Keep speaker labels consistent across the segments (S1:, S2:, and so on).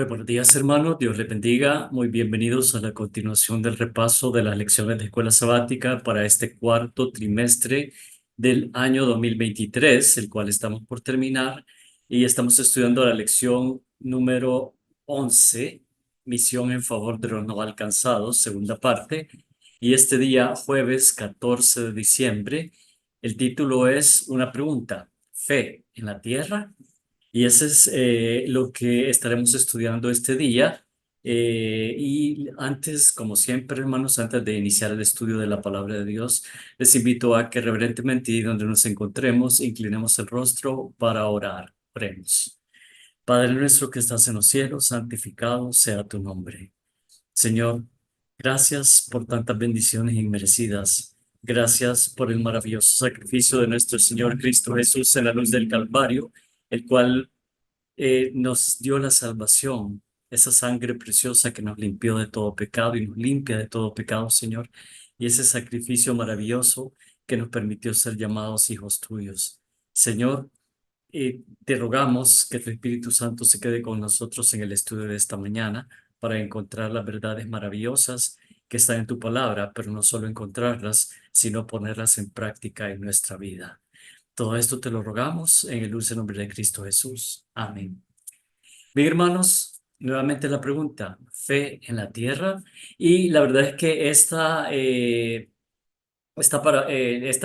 S1: Muy buenos días, hermanos. Dios les bendiga. Muy bienvenidos a la continuación del repaso de las lecciones de escuela sabática para este cuarto trimestre del año 2023, el cual estamos por terminar. Y estamos estudiando la lección número 11, Misión en favor de los no alcanzados, segunda parte. Y este día, jueves 14 de diciembre, el título es una pregunta: ¿fe en la tierra? Y ese es lo que estaremos estudiando este día. Y antes, como siempre, hermanos, antes de iniciar el estudio de la palabra de Dios, les invito a que reverentemente y donde nos encontremos, inclinemos el rostro para orar. Oremos. Padre nuestro que estás en los cielos, santificado sea tu nombre. Señor, gracias por tantas bendiciones inmerecidas. Gracias por el maravilloso sacrificio de nuestro Señor Cristo Jesús en la luz del Calvario, el cual nos dio la salvación, esa sangre preciosa que nos limpió de todo pecado y nos limpia de todo pecado, Señor, y ese sacrificio maravilloso que nos permitió ser llamados hijos tuyos. Señor, te rogamos que tu Espíritu Santo se quede con nosotros en el estudio de esta mañana para encontrar las verdades maravillosas que están en tu palabra, pero no solo encontrarlas, sino ponerlas en práctica en nuestra vida. Todo esto te lo rogamos en el dulce nombre de Cristo Jesús. Amén. Bien, hermanos, nuevamente la pregunta: ¿fe en la tierra? Y la verdad es que esta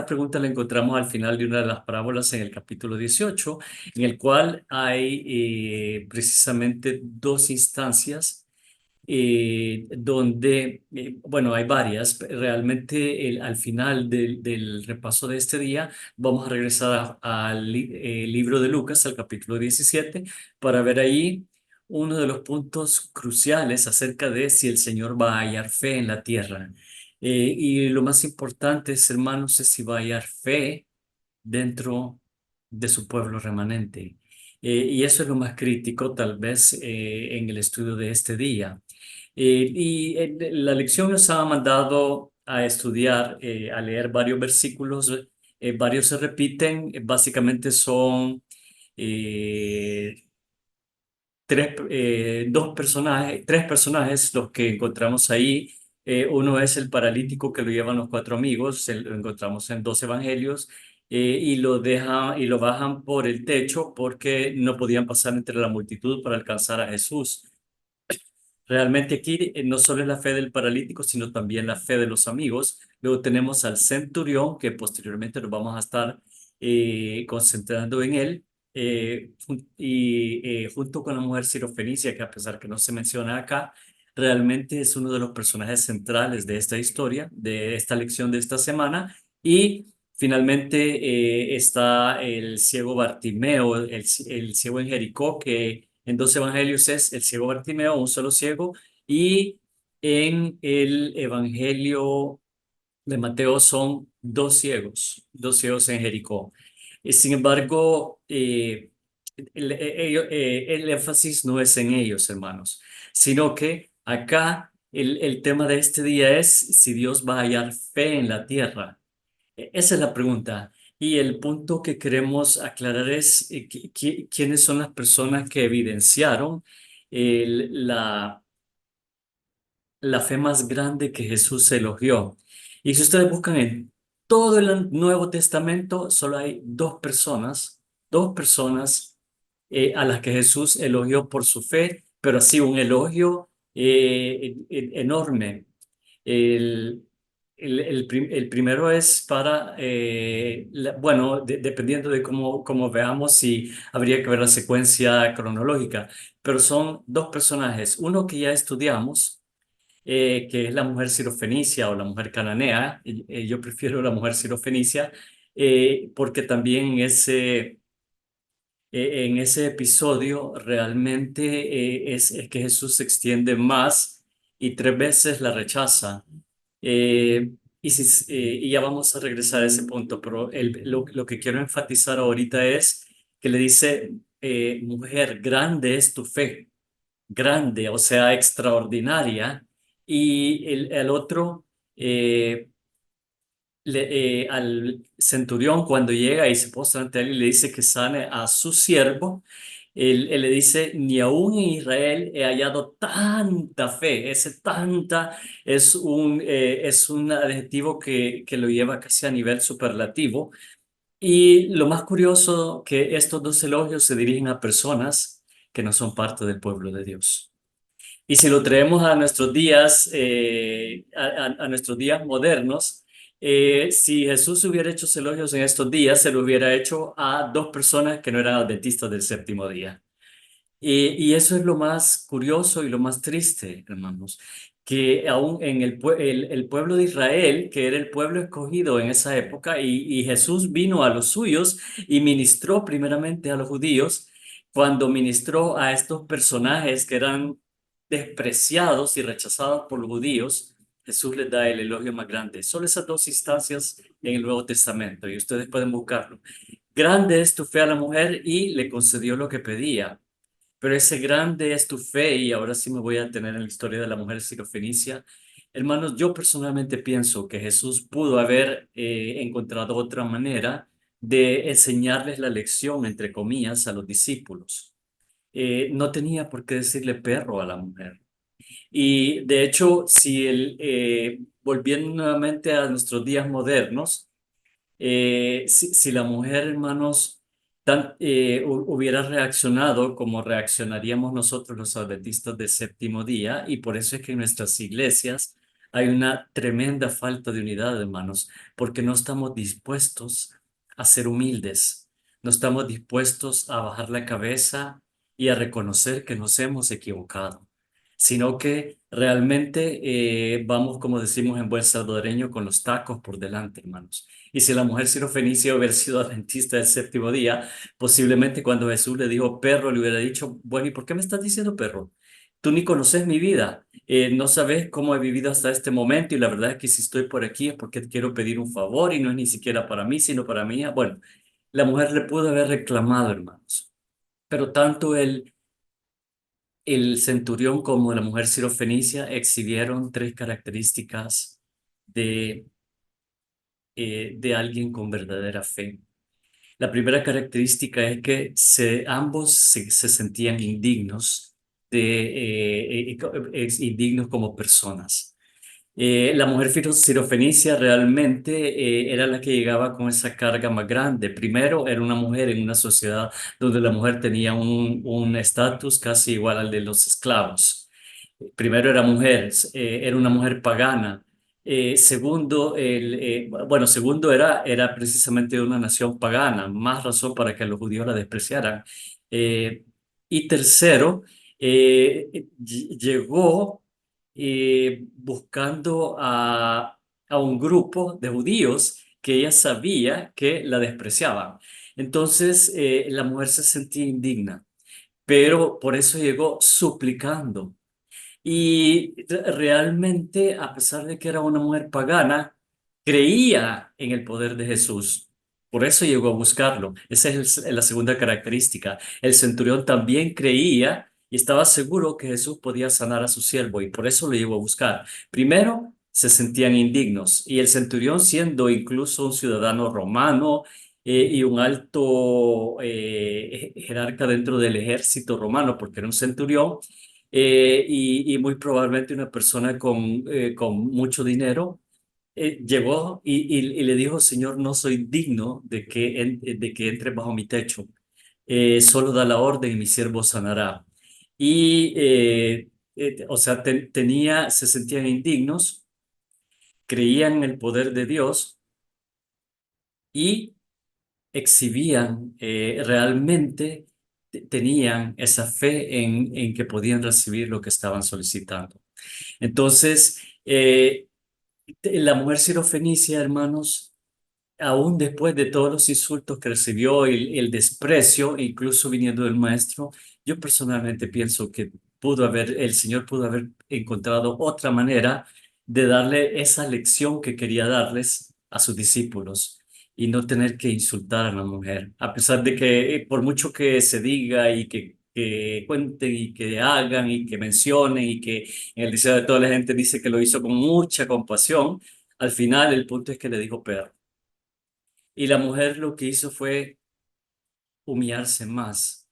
S1: pregunta la encontramos al final de una de las parábolas en el capítulo 18, en el cual hay precisamente dos instancias bueno, hay varias. Realmente al final del repaso de este día vamos a regresar al libro de Lucas, al capítulo 17, para ver ahí uno de los puntos cruciales acerca de si el Señor va a hallar fe en la tierra. Y lo más importante, hermanos, es si va a hallar fe dentro de su pueblo remanente. Y eso es lo más crítico, tal vez, en el estudio de este día. La lección nos ha mandado a estudiar, a leer varios versículos. Varios se repiten. Básicamente son eh, tres personajes los que encontramos ahí. Uno es el paralítico que lo llevan los cuatro amigos, lo encontramos en dos evangelios, y y lo bajan por el techo porque no podían pasar entre la multitud para alcanzar a Jesús. Realmente aquí no solo es la fe del paralítico, sino también la fe de los amigos. Luego tenemos al centurión, que posteriormente nos vamos a estar concentrando en él, junto con la mujer sirofenicia, que a pesar que no se menciona acá, realmente es uno de los personajes centrales de esta historia, de esta lección de esta semana. Y finalmente está el ciego Bartimeo, el ciego en Jericó, que en dos evangelios es el ciego Bartimeo, un solo ciego, y en el evangelio de Mateo son dos ciegos en Jericó. Sin embargo, el énfasis no es en ellos, hermanos, sino que acá el tema de este día es si Dios va a hallar fe en la tierra. Esa es la pregunta. Y el punto que queremos aclarar es quiénes son las personas que evidenciaron la fe más grande que Jesús elogió. Y si ustedes buscan en todo el Nuevo Testamento, solo hay dos personas a las que Jesús elogió por su fe, pero así un elogio enorme. El, el primero es para, bueno, dependiendo de cómo veamos, si habría que ver la secuencia cronológica, pero son dos personajes, uno que ya estudiamos, que es la mujer sirofenicia o la mujer cananea. Yo prefiero la mujer sirofenicia, porque también en ese episodio realmente es que Jesús se extiende más y tres veces la rechaza. Y ya vamos a regresar a ese punto, pero lo que quiero enfatizar ahorita es que le dice, mujer, grande es tu fe, grande, o sea, extraordinaria. Y el otro, al centurión, cuando llega y se postra ante él y le dice que sane a su siervo, Él le dice, ni aún en Israel he hallado tanta fe. Ese tanta es un adjetivo que lo lleva casi a nivel superlativo. Y lo más curioso que estos dos elogios se dirigen a personas que no son parte del pueblo de Dios. Y si lo traemos a nuestros días, a nuestros días modernos, si Jesús hubiera hecho elogios en estos días, se lo hubiera hecho a dos personas que no eran adventistas del séptimo día. Y eso es lo más curioso y lo más triste, hermanos, que aún en el pueblo de Israel, que era el pueblo escogido en esa época, y Jesús vino a los suyos y ministró primeramente a los judíos, cuando ministró a estos personajes que eran despreciados y rechazados por los judíos, Jesús les da el elogio más grande. Solo esas dos instancias en el Nuevo Testamento, y ustedes pueden buscarlo. Grande es tu fe a la mujer y le concedió lo que pedía. Pero ese grande es tu fe, y ahora sí me voy a detener en la historia de la mujer sirofenicia. Hermanos, yo personalmente pienso que Jesús pudo haber encontrado otra manera de enseñarles la lección, entre comillas, a los discípulos. No tenía por qué decirle perro a la mujer. Y de hecho, si volviendo nuevamente a nuestros días modernos, si la mujer, hermanos, hubiera reaccionado como reaccionaríamos nosotros los adventistas del séptimo día, y por eso es que en nuestras iglesias hay una tremenda falta de unidad, hermanos, porque no estamos dispuestos a ser humildes, no estamos dispuestos a bajar la cabeza y a reconocer que nos hemos equivocado, sino que realmente vamos, como decimos en buen salvadoreño, con los tacos por delante, hermanos. Y si la mujer sirofenicia hubiera sido adventista del séptimo día, posiblemente cuando Jesús le dijo perro, le hubiera dicho, bueno, ¿y por qué me estás diciendo perro? Tú ni conoces mi vida, no sabes cómo he vivido hasta este momento, y la verdad es que si estoy por aquí es porque quiero pedir un favor y no es ni siquiera para mí, sino para mí. Bueno, la mujer le pudo haber reclamado, hermanos, pero tanto el centurión como la mujer sirofenicia exhibieron tres características de, de alguien con verdadera fe. La primera característica es que ambos se sentían indignos, indignos como personas. La mujer sirofenicia realmente era la que llegaba con esa carga más grande. Primero, era una mujer en una sociedad donde la mujer tenía un estatus casi igual al de los esclavos. Primero era mujer, era una mujer pagana. Segundo, segundo era precisamente de una nación pagana, más razón para que los judíos la despreciaran. Eh, y tercero, llegó buscando a un grupo de judíos que ella sabía que la despreciaban. Entonces, la mujer se sentía indigna, pero por eso llegó suplicando. Y realmente, a pesar de que era una mujer pagana, creía en el poder de Jesús. Por eso llegó a buscarlo. Esa es la segunda característica. El centurión también creía y estaba seguro que Jesús podía sanar a su siervo, y por eso lo llegó a buscar. Primero, se sentían indignos, y el centurión, siendo incluso un ciudadano romano y un alto jerarca dentro del ejército romano, porque era un centurión, y muy probablemente una persona con mucho dinero, llegó y le dijo, Señor, no soy digno de que entre bajo mi techo. Solo da la orden y mi siervo sanará. Y, o sea, se sentían indignos, creían en el poder de Dios y exhibían realmente, tenían esa fe en que podían recibir lo que estaban solicitando. Entonces, la mujer sirofenicia, hermanos, aún después de todos los insultos que recibió y el desprecio, incluso viniendo del maestro, yo personalmente pienso que el Señor pudo haber encontrado otra manera de darle esa lección que quería darles a sus discípulos, y no tener que insultar a la mujer, a pesar de que por mucho que se diga y que cuenten y que hagan y que mencionen y que en el deseo de toda la gente dice que lo hizo con mucha compasión, al final el punto es que le dijo perro. Y la mujer lo que hizo fue humillarse más,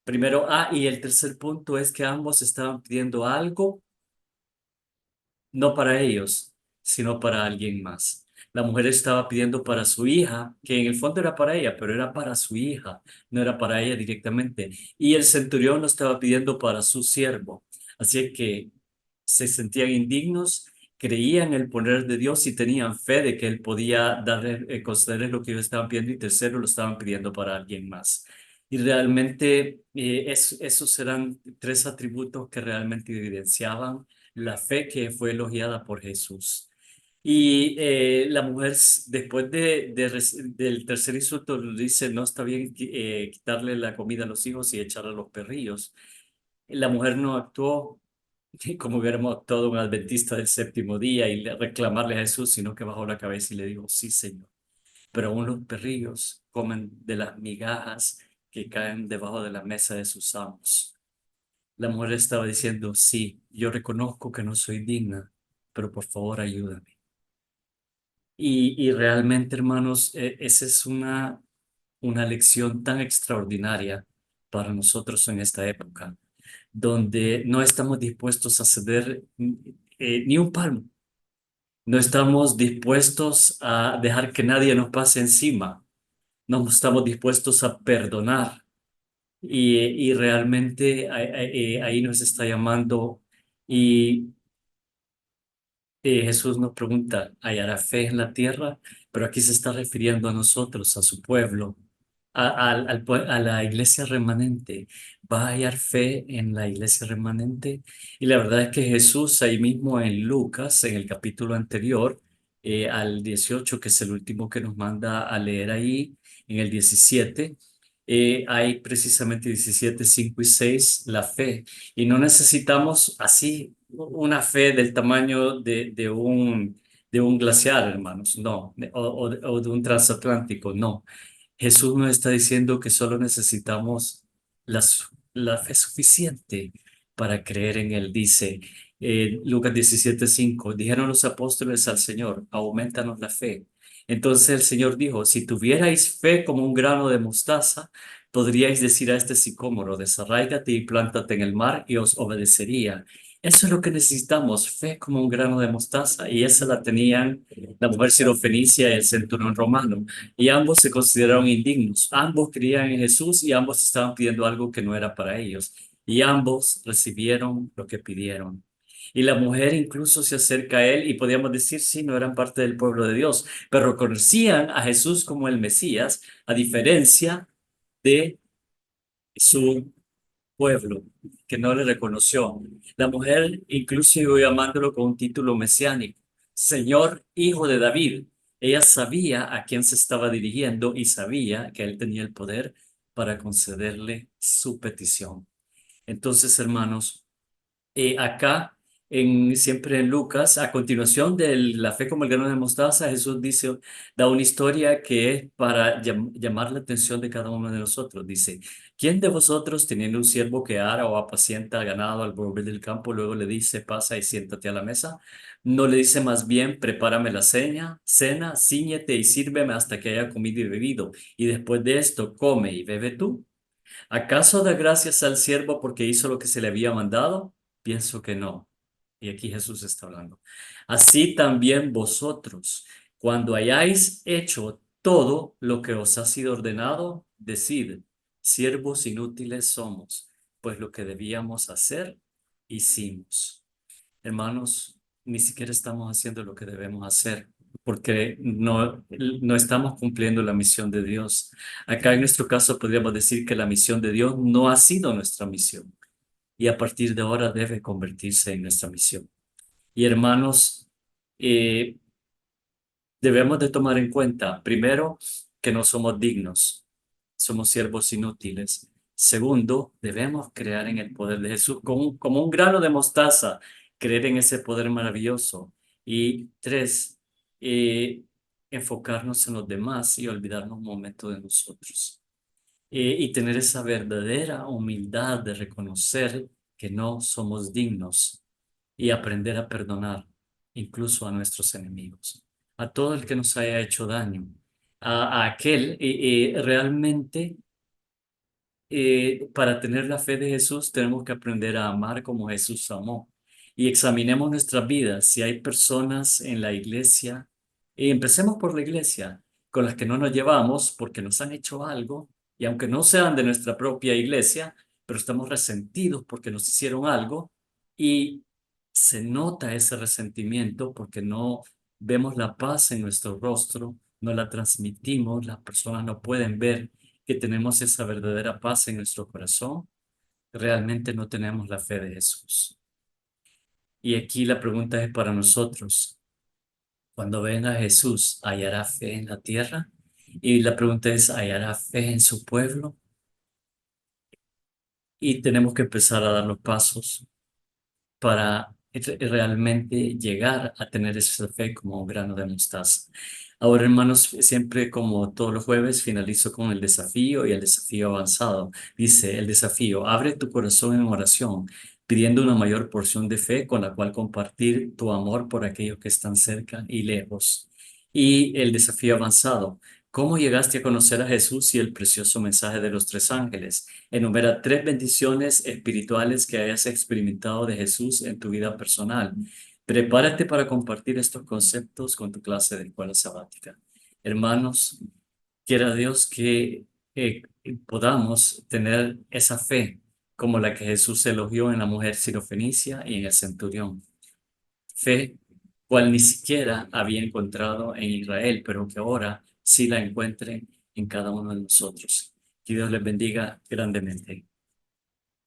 S1: Primero, y el tercer punto es que ambos estaban pidiendo algo no para ellos, sino para alguien más. La mujer estaba pidiendo para su hija, que en el fondo era para ella, pero era para su hija, no era para ella directamente. Y el centurión lo estaba pidiendo para su siervo. Así que se sentían indignos, creían en el poder de Dios y tenían fe de que Él podía darle, concederles lo que ellos estaban pidiendo, y tercero, lo estaban pidiendo para alguien más. Y realmente esos eran tres atributos que realmente evidenciaban la fe que fue elogiada por Jesús. Y la mujer, después del tercer insulto, le dice, no está bien quitarle la comida a los hijos y echarle a los perrillos. La mujer no actuó como hubiéramos actuado un adventista del séptimo día y reclamarle a Jesús, sino que bajó la cabeza y le dijo, sí, Señor, pero aún los perrillos comen de las migajas que caen debajo de la mesa de sus amos. La mujer estaba diciendo, sí, yo reconozco que no soy digna, pero por favor ayúdame. Y realmente, hermanos, esa es una lección tan extraordinaria para nosotros en esta época, donde no estamos dispuestos a ceder ni un palmo, no estamos dispuestos a dejar que nadie nos pase encima, no estamos dispuestos a perdonar. Y realmente ahí nos está llamando. Y Jesús nos pregunta, ¿hallará fe en la tierra? Pero aquí se está refiriendo a nosotros, a su pueblo, a la iglesia remanente. ¿Va a hallar fe en la iglesia remanente? Y la verdad es que Jesús ahí mismo en Lucas, en el capítulo anterior, al 18, que es el último que nos manda a leer ahí, en el 17, hay precisamente 17, 5 y 6, la fe. Y no necesitamos así una fe del tamaño de un glaciar, hermanos, no, o de un transatlántico, no. Jesús nos está diciendo que solo necesitamos la fe suficiente para creer en Él. Dice Lucas 17:5, dijeron los apóstoles al Señor, aumentanos la fe. Entonces el Señor dijo, si tuvierais fe como un grano de mostaza, podríais decir a este sicómoro, desarráigate y plántate en el mar y os obedecería. Eso es lo que necesitamos, fe como un grano de mostaza. Y esa la tenían la mujer sirofenicia y el centurión romano. Y ambos se consideraron indignos. Ambos creían en Jesús y ambos estaban pidiendo algo que no era para ellos. Y ambos recibieron lo que pidieron. Y la mujer incluso se acerca a él y podríamos decir, sí, no eran parte del pueblo de Dios, pero conocían a Jesús como el Mesías, a diferencia de su pueblo, que no le reconoció. La mujer incluso iba llamándolo con un título mesiánico, Señor, Hijo de David. Ella sabía a quién se estaba dirigiendo y sabía que él tenía el poder para concederle su petición. Entonces, hermanos, acá, siempre en Lucas, a continuación de la fe como el grano de mostaza, Jesús dice, da una historia que es para llamar la atención de cada uno de nosotros. Dice, ¿quién de vosotros, teniendo un siervo que ara o apacienta ganado al volver del campo, luego le dice, pasa y siéntate a la mesa? ¿No le dice más bien, prepárame la cena, cíñete y sírveme hasta que haya comido y bebido, y después de esto come y bebe tú? ¿Acaso da gracias al siervo porque hizo lo que se le había mandado? Pienso que no. Y aquí Jesús está hablando. Así también vosotros, cuando hayáis hecho todo lo que os ha sido ordenado, decid, siervos inútiles somos, pues lo que debíamos hacer, hicimos. Hermanos, ni siquiera estamos haciendo lo que debemos hacer, porque no estamos cumpliendo la misión de Dios. Acá en nuestro caso podríamos decir que la misión de Dios no ha sido nuestra misión y a partir de ahora debe convertirse en nuestra misión. Y hermanos, eh, debemos de tomar en cuenta, primero, que no somos dignos, somos siervos inútiles. Segundo, debemos creer en el poder de Jesús como un grano de mostaza, creer en ese poder maravilloso. Y tres, eh, enfocarnos en los demás y olvidarnos un momento de nosotros. Y tener esa verdadera humildad de reconocer que no somos dignos y aprender a perdonar incluso a nuestros enemigos, a todo el que nos haya hecho daño, a aquel realmente para tener la fe de Jesús tenemos que aprender a amar como Jesús amó. Y examinemos nuestras vidas. Si hay personas en la iglesia, y empecemos por la iglesia, con las que no nos llevamos porque nos han hecho algo, y aunque no sean de nuestra propia iglesia, pero estamos resentidos porque nos hicieron algo, y se nota ese resentimiento porque no vemos la paz en nuestro rostro, no la transmitimos, las personas no pueden ver que tenemos esa verdadera paz en nuestro corazón, realmente no tenemos la fe de Jesús. Y aquí la pregunta es para nosotros, cuando venga Jesús, ¿hallará fe en la tierra? Y la pregunta es, ¿hallará fe en su pueblo? Y tenemos que empezar a dar los pasos para realmente llegar a tener esa fe como un grano de mostaza. Ahora, hermanos, siempre como todos los jueves finalizo con el desafío y el desafío avanzado. Dice el desafío, abre tu corazón en oración, pidiendo una mayor porción de fe con la cual compartir tu amor por aquellos que están cerca y lejos. Y el desafío avanzado, ¿cómo llegaste a conocer a Jesús y el precioso mensaje de los tres ángeles? Enumera tres bendiciones espirituales que hayas experimentado de Jesús en tu vida personal. Prepárate para compartir estos conceptos con tu clase de escuela sabática. Hermanos, quiera Dios que podamos tener esa fe como la que Jesús elogió en la mujer sirofenicia y en el centurión. Fe cual ni siquiera había encontrado en Israel, pero que ahora sí la encuentren en cada uno de nosotros. Que Dios les bendiga grandemente.